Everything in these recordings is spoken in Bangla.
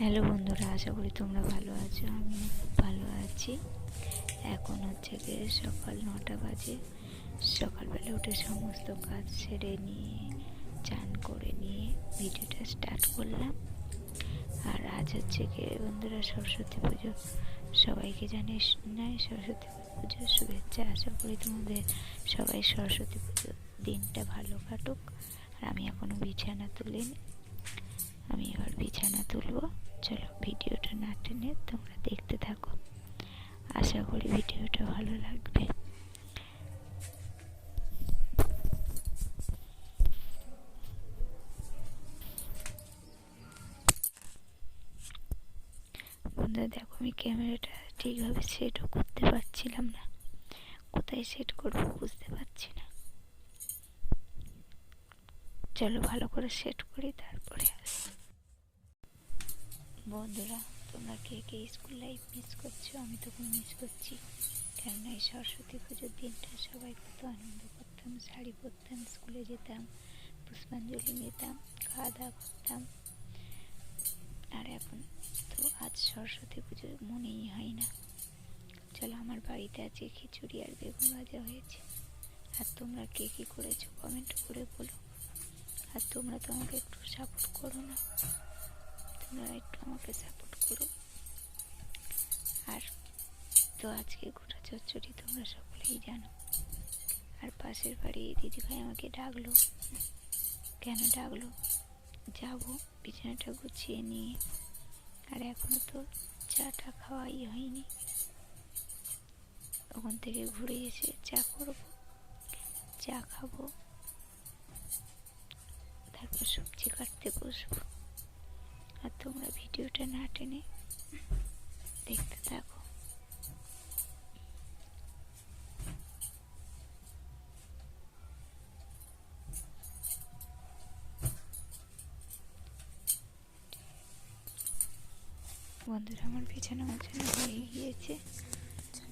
হ্যালো বন্ধুরা, আশা করি তোমরা ভালো আছো। আমি ভালো আছি। এখন হচ্ছে গিয়ে সকাল 9টা বাজে। সকালবেলা উঠে সমস্ত কাজ সেরে নিয়ে চান করে নিয়ে ভিডিওটা স্টার্ট করলাম। আর আজ হচ্ছে গিয়ে বন্ধুরা সরস্বতী পুজো। সবাইকে জানিয়ে সরস্বতী পুজোর শুভেচ্ছা। আশা করি তোমাদের সবাই সরস্বতী পুজোর দিনটা ভালো কাটুক। আর আমি এখনও বিছানা তুলিনি, আমি এবার বিছানা তুলবো। চলো ভিডিওটা না টেনে তোমরা দেখতে থাকো, আশা করি ভিডিওটা ভালো লাগবে। বন্ধুরা দেখো, আমি ক্যামেরাটা ঠিকভাবে সেটও করতে পারছিলাম না, কোথায় সেট করবো বুঝতে পারছি না। চলো ভালো করে সেট করি, তারপরে আসি। বন্ধুরা তোমরা কে কে স্কুল লাইফ মিস করছো? আমি তো খুব মিস করছি, কেননা এই সরস্বতী পুজোর দিনটা সবাই কত আনন্দ করতাম, শাড়ি পরতাম, স্কুলে যেতাম, পুষ্পাঞ্জলি নিতাম, খাওয়া দাওয়া করতাম। আর এখন তো আজ সরস্বতী পুজো মনেই হয় না। চলো, আমার বাড়িতে আজকে খিচুড়ি আর বেগুন ভাজা হয়েছে। আর তোমরা কে কী করেছো কমেন্ট করে বলো। আর তোমরা তো আমাকে একটু সাপোর্ট করো না, তোমরা একটু আমাকে সাপোর্ট করো। আর তো আজকে গোটা চচ্চড়ি তোমরা সকলেই জানো। আর পাশের বাড়ি দিদিভাই আমাকে ডাকলো। কেন ডাকলো? যাবো বিছানাটা গুছিয়ে নিয়ে। আর এখনো তো চাটা খাওয়াই হয়নি। ওখান থেকে ঘুরে এসে চা করব, চা খাবো, তারপর সবজি কাটতে বসবো। আর তোমরা ভিডিওটা না টেনে দেখতে থাকো। বন্ধুরা আমার বিছানা মাছানো হয়ে গিয়েছে।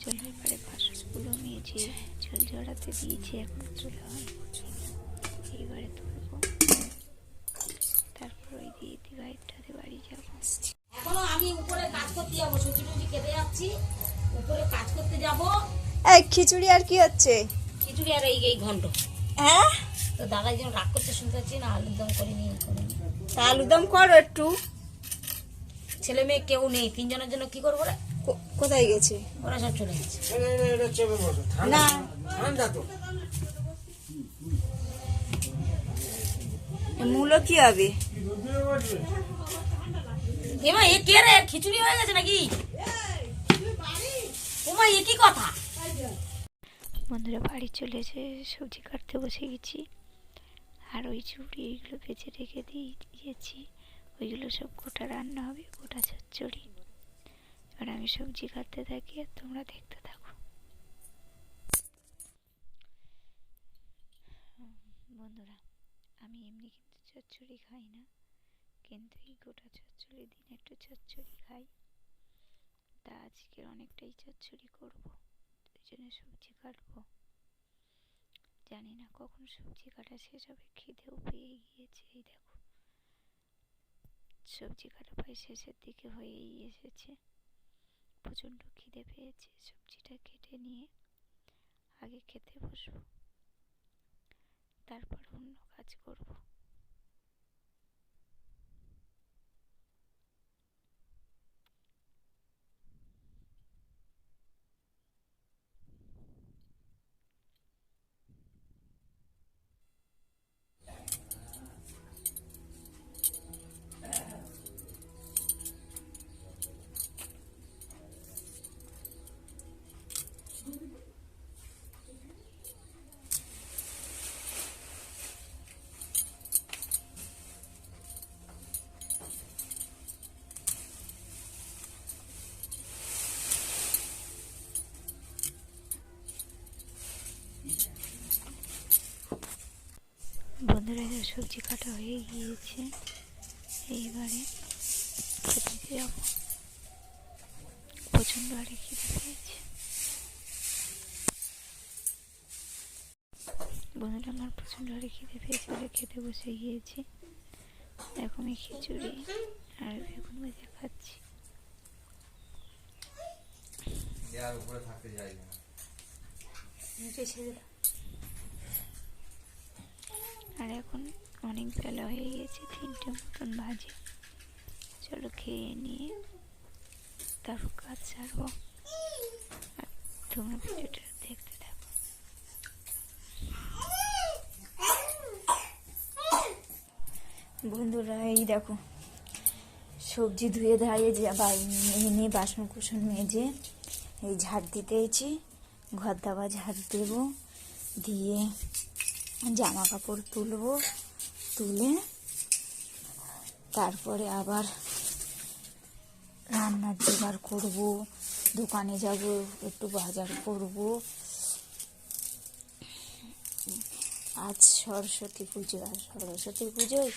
চলো এবারে বাসনগুলো মেজে জল জড়াতে দিয়েছি, এখন তোলা হয়। এইবারে তুলবো, তারপর ওই দিদি ভাইটাতে বাড়ি যাবো। এখনো আমি উপরে কাজ করতে যাবো, সবজি টুজি কেটে যাচ্ছি, উপরে কাজ করতে যাবো। এই খিচুড়ি আর কি হচ্ছে? খিচুড়ি আর এই ঘন্ট। হ্যাঁ, তো দাদা যেন রাগ করতে শুনতে পাচ্ছি না, আলুর দম করিনি। তা আলুদম করো একটু। ছেলে মেয়ে কেউ নেই, তিনজনের জন্য কি করবো রে? কোথায় গেছে? ওরা সব চলে গেছে। না মূলো কি হবে? এমা এ কে রে? খিচুড়ি হয়ে গেছে নাকি? ওমা এ কি কথা? বন্ধুরা বাড়ি চলে এসে সবজি কাটতে বসে গেছি। আর ওই চুড়ি এইগুলো বেছে রেখে দিয়েছি, ওইগুলো সব গোটা রান্না হবে, গোটা চচ্চড়ি। এবার আমি সবজি কাটতে থাকি আর তোমরা দেখতে থাকো। বন্ধুরা আমি এমনি কিন্তু চচ্চড়ি খাই না, কিন্তু এই গোটা চচ্চড়ি দিন একটু চচ্চড়ি খাই। তা আজকের অনেকটাই চচ্চড়ি করবো, ওই জন্য সবজি কাটবো। জানি না কখন সবজি কাটা শেষ হবে, খিদেও পেয়ে গিয়েছে। এই দেখো সবজি কাটা প্রায় শেষের দিকে হয়েই এসেছে, প্রচণ্ড খিদে পেয়েছে। সবজিটা কেটে নিয়ে আগে খেতে বসবো, তারপর অন্য কাজ করব। বন্ধুরা সবজি কাটা হয়ে গিয়েছে, এইবারে খেতে যাব। প্রচণ্ড আরে খিদে পেয়েছে। বন্ধুরা আমার প্রচণ্ড আরে খিদে পেয়েছে বলে খেতে বসে গিয়েছি। এখন আমি খিচুড়ি আর বেগুন ভাজা আর উপরে থাকতে চাই না। আর এখন অনেক বেলা হয়ে গেছে, 3টে মতন বাজে। চলো খেয়ে নিয়ে তারপর কাজ ছাড়বো। আর তোমরা ভিডিওটা দেখতে থাকো। বন্ধুরা এই দেখো সবজি ধুয়ে ধায়ে এনে বাসন কুসন মেজে এই ঝাড় দিতেছি, ঘর দাবা ঝাড় দেব, দিয়ে জামা কাপড় তুলবো, তুলে তারপরে আবার রান্নার জোগাড় করব, দোকানে যাব, একটু বাজার করব। আজ সরস্বতী পুজো, আর সরস্বতী পুজোয়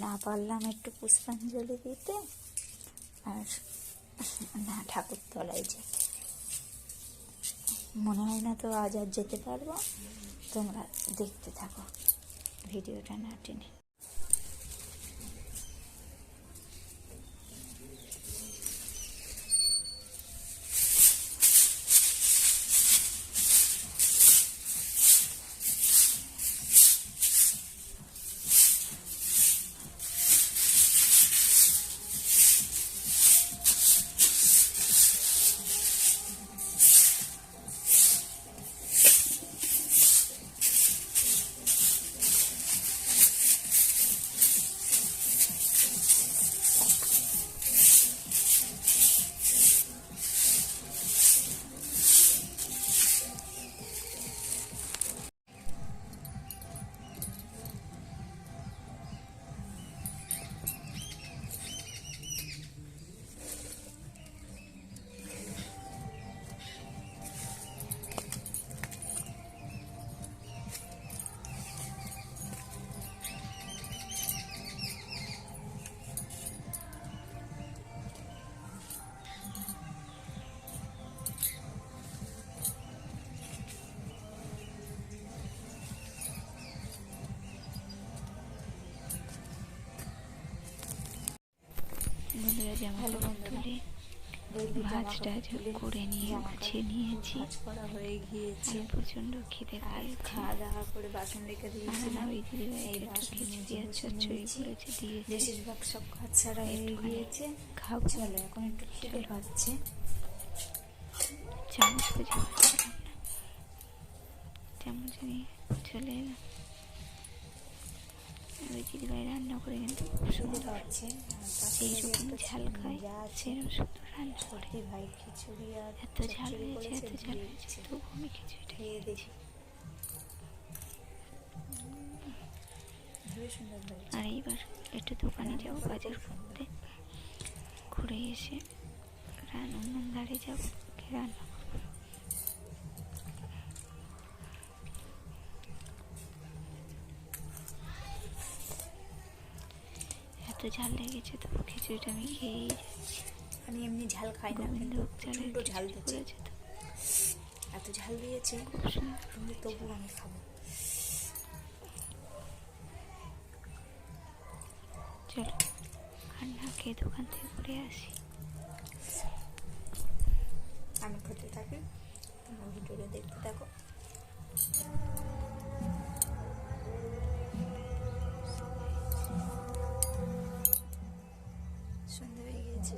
না পারলাম একটু পুষ্পাঞ্জলি দিতে, আর না ঠাকুরতলায় যে মনে হয় না তো আজ আর যেতে পারবো। তোমরা দেখতে থাকো ভিডিওটা না টেনে। বন্ধুরা জামা কাপড় তুলে ভাজ টাজ করে নিয়ে গুছিয়ে নিয়েছি। করা হয়ে গিয়েছে, প্রচন্ড খিদে আর পেয়েছে। খাওয়া দাওয়া করে বাসন রেখে দিয়েছিলাম, ওই দিদিভাই এই একটু বাসন খিচুড়ি আর চচ্চড়ি করেছে দিয়েছে। বেশিরভাগ সব কাজ ছাড়া হয়ে গিয়েছে। খাবো। চলো এখন একটু খিদে পাচ্ছে। চামচ খুঁজে পাচ্ছিলাম না, চামচ নিয়ে চলে এলাম। ওই দিদিভাই রান্না করে কিন্তু খুব খিদে সুন্দর, পাচ্ছে, যেরকম ঝাল খায় সেরকম সুন্দর রান্না করে। সত্যি ভাই খিচুড়ি আর এত ঝাল হয়েছে, এত ঝাল হয়েছে, তবু আমি খিচুড়িটা খেয়ে দেখি, খুবই সুন্দর হয়েছে। আর এইবার একটু দোকানে যাবো বাজার করতে, ঘুরে এসে উনুন ধারে যাবো, রান্না করবো। এত ঝাল লেগেছে, তবু খিচুড়িটা আমি খেয়েই যাচ্ছি। আমি এমনি ঝাল খাই না, গোবিন্দ কিন্তু চালের প্রচণ্ড ঝাল খিচুড়ি দিয়েছে, করেছে তো, এত ঝাল দিয়েছে, খুব সুন্দর। কিন্তু তবু আমি খাবো। চলো আর না খেয়ে দোকান থেকে ঘুরে আসি। আমি খেতে থাকি, তোমার ভিডিওটা দেখতে থাকো। সন্ধ্যে হয়ে গিয়েছে,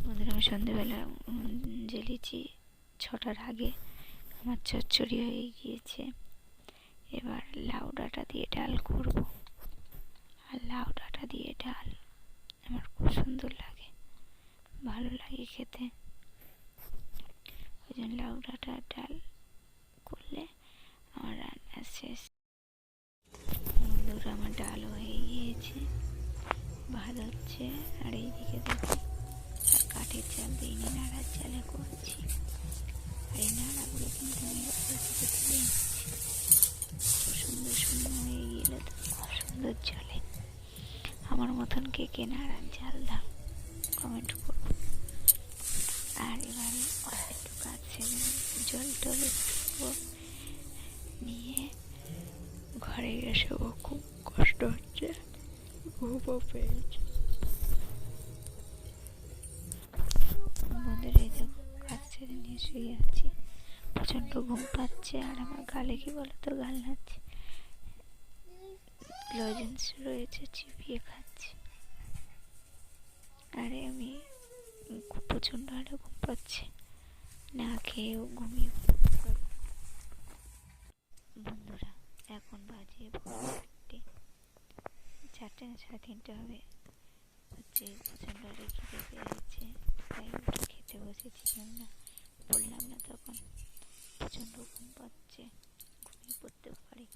বন্ধুরা আমি সন্ধ্যেবেলা জ্বেলেছি 6টার আগে। আমার চচ্চড়ি হয়ে গিয়েছে। এবার লাউ ডাঁটা দিয়ে ডাল করব, আর লাউ ডাঁটা দিয়ে ডাল আমার খুব সুন্দর লাগে, ভালো লাগে খেতে। ওই জন্য লাউ ডাঁটার ডাল করলে আমার রান্না শেষ। বন্ধুরা আমার ডাল হয়ে গিয়েছে, ভাত হচ্ছে। আর এইদিকে দেখো, আর কাঠের চাল দিইনি, নাড়ার চালে করছি। আর এই নাড়াগুলো কিন্তু আমি থেকে তুলে নিচ্ছি। খুব সুন্দর সুন্দর হয়ে গেলে তো খুব সুন্দর চলে। আমার মতন কে কে নাড়ার চাল দাও কমেন্ট করো। আর এবারে একটু কাজ ছেড়ে জল টলে নিয়ে ঘরে এসে খুব কষ্ট হচ্ছে, ঘুমও পেয়েছে। ছেড়ে নিয়ে শুয়ে আছি। প্রচণ্ড ঘুম পাচ্ছে, আর আমার গালে কি বলতো গাল নাচ্ছে, লজেন্স রয়েছে চিবিয়ে খাচ্ছি। আরে আমি খুব প্রচণ্ড আরো ঘুম পাচ্ছে, না খেয়েও ঘুমিয়ে পড়ব। বন্ধুরা এখন বাজে চারটে না 3:30 হবে। প্রচণ্ড আরে খিদে পেয়েছে, তাই উঠে খেতে বসেছিলাম না, বললাম না তখন। প্রচণ্ড ঘুম পাচ্ছে, ঘুমিয়ে পড়তে পারি।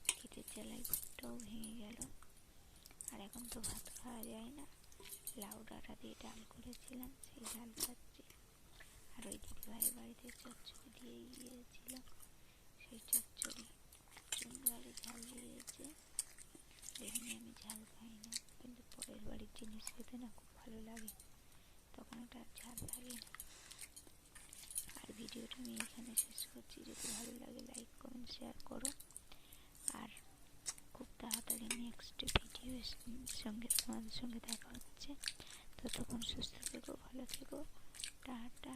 খিদের জ্বালায় ঘুমটাও ভেঙে গেল। আর এখন তো ভাত খাওয়া যায় না, লাউ ডাঁটা দিয়ে ডাল করেছিলাম, সেই ডাল খাচ্ছি। আর ওই দিদিভাইয়ের বাড়িতে চচ্চড়ি দিয়ে গিয়েছিল, সেই চচ্চড়ি প্রচণ্ড আরে ঝাল দিয়েছে। এমনি আমি ঝাল খাই না, কিন্তু পরের বাড়ির জিনিস খেতে না খুব ভালো লাগে, তখন ওটা আর ঝাল লাগে না। আর ভিডিওটা আমি এখানে শেষ করছি। যদি ভালো লাগে লাইক কমেন্ট শেয়ার করো। আর খুব তাড়াতাড়ি নেক্সট ভিডিওর সঙ্গে তোমাদের সঙ্গে দেখা হচ্ছে। ততক্ষণ সুস্থ থেকো, ভালো থেকো, টাটা।